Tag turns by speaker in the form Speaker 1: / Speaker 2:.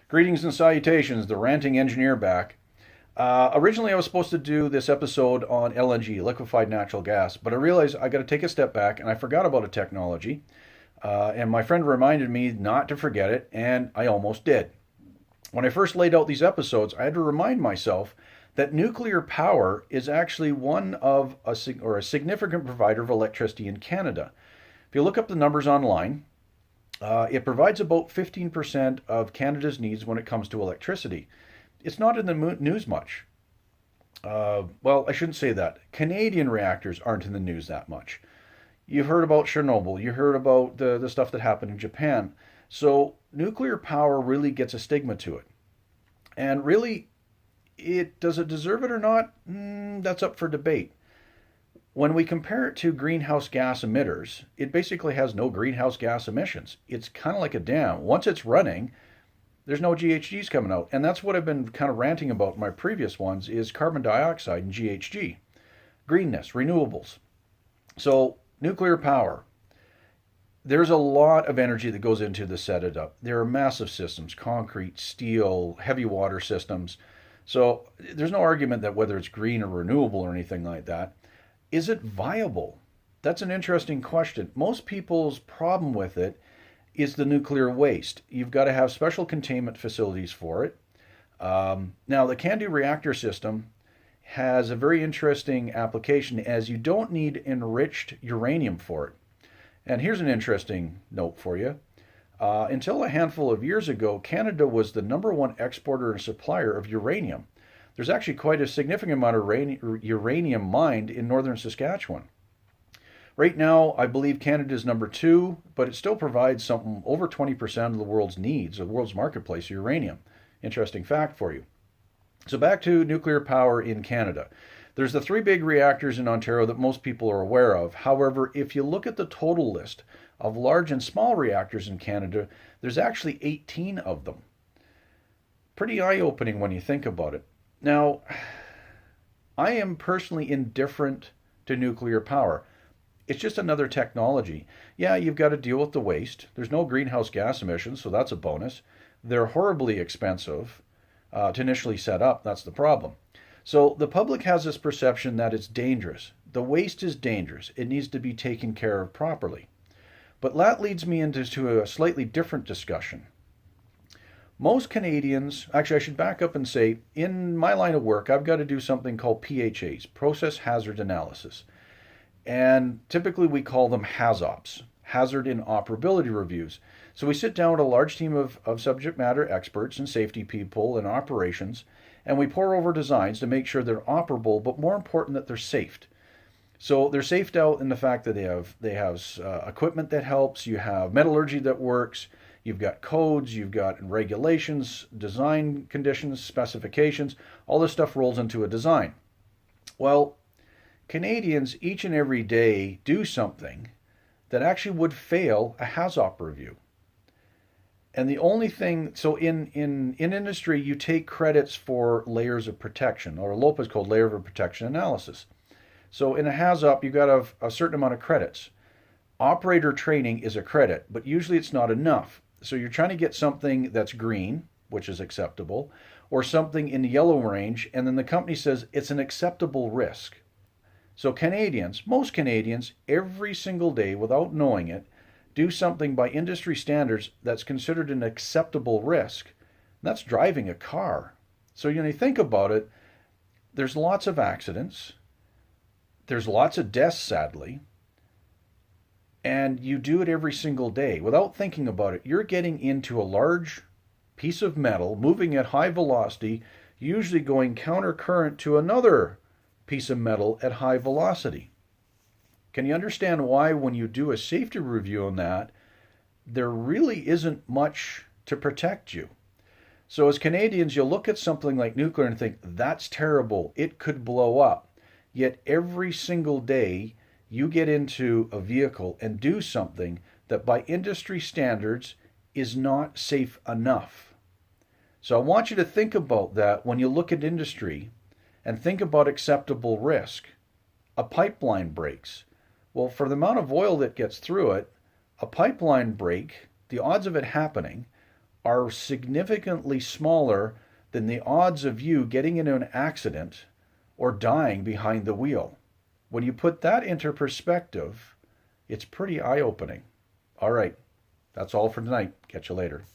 Speaker 1: Greetings and salutations, the ranting engineer back. Originally, I was supposed to do this episode on LNG, liquefied natural gas, but I realized I got to take a step back and I forgot about a technology. And my friend reminded me not to forget it, and I almost did. When I first laid out these episodes, I had to remind myself that nuclear power is actually one of a significant provider of electricity in Canada. If you look up the numbers online, it provides about 15% of Canada's needs when it comes to electricity. It's not in the news much. Well, I shouldn't say that. Canadian reactors aren't in the news that much. You've heard about Chernobyl. You heard about the stuff that happened in Japan. So nuclear power really gets a stigma to it. And really, does it deserve it or not? That's up for debate. When we compare it to greenhouse gas emitters, it basically has no greenhouse gas emissions. It's kind of like a dam. Once it's running, there's no GHGs coming out. And that's what I've been kind of ranting about in my previous ones is carbon dioxide and GHG. Greenness, renewables. So nuclear power. There's a lot of energy that goes into to set it up. There are massive systems, concrete, steel, heavy water systems. So there's no argument that whether it's green or renewable or anything like that. Is it viable? That's an interesting question. Most people's problem with it is the nuclear waste. You've got to have special containment facilities for it. Now, the CANDU reactor system has a very interesting application as you don't need enriched uranium for it. And here's an interesting note for you. Until a handful of years ago, Canada was the #1 exporter and supplier of uranium. There's actually quite a significant amount of uranium mined in northern Saskatchewan. Right now, I believe Canada is #2, but it still provides something over 20% of the world's needs, the world's marketplace of uranium. Interesting fact for you. So back to nuclear power in Canada. There's the 3 big reactors in Ontario that most people are aware of. However, if you look at the total list of large and small reactors in Canada, there's actually 18 of them. Pretty eye-opening when you think about it. Now, I am personally indifferent to nuclear power. It's just another technology. Yeah, you've got to deal with the waste. There's no greenhouse gas emissions, so that's a bonus. They're horribly expensive to initially set up. That's the problem. So the public has this perception that it's dangerous. The waste is dangerous. It needs to be taken care of properly. But that leads me into a slightly different discussion. Most Canadians, actually, I should back up and say, in my line of work, I've got to do something called PHAs, Process Hazard Analysis. And typically we call them HAZOPs, Hazard Inoperability Reviews. So we sit down with a large team of subject matter experts and safety people and operations, and we pour over designs to make sure they're operable, but more important that they're safe. So they're safed out in the fact that they have equipment that helps, you have metallurgy that works, you've got codes, you've got regulations, design conditions, specifications, all this stuff rolls into a design. Well, Canadians each and every day do something that actually would fail a HAZOP review. And the only thing, so in industry, you take credits for layers of protection, or LOPA is called layer of protection analysis. So in a HAZOP, you've got a certain amount of credits. Operator training is a credit, but usually it's not enough. So you're trying to get something that's green, which is acceptable, or something in the yellow range, and then the company says it's an acceptable risk. So Canadians, most Canadians, every single day, without knowing it, do something by industry standards that's considered an acceptable risk. And that's driving a car. So when you think about it, there's lots of accidents. There's lots of deaths, sadly. And you do it every single day. Without thinking about it, you're getting into a large piece of metal, moving at high velocity, usually going counter current to another piece of metal at high velocity. Can you understand why when you do a safety review on that, there really isn't much to protect you? So as Canadians, you'll look at something like nuclear and think, that's terrible, it could blow up. Yet every single day, you get into a vehicle and do something that by industry standards is not safe enough. So I want you to think about that when you look at industry and think about acceptable risk. A pipeline breaks. Well, for the amount of oil that gets through it, a pipeline break, the odds of it happening are significantly smaller than the odds of you getting into an accident or dying behind the wheel. When you put that into perspective, it's pretty eye-opening. All right, that's all for tonight. Catch you later.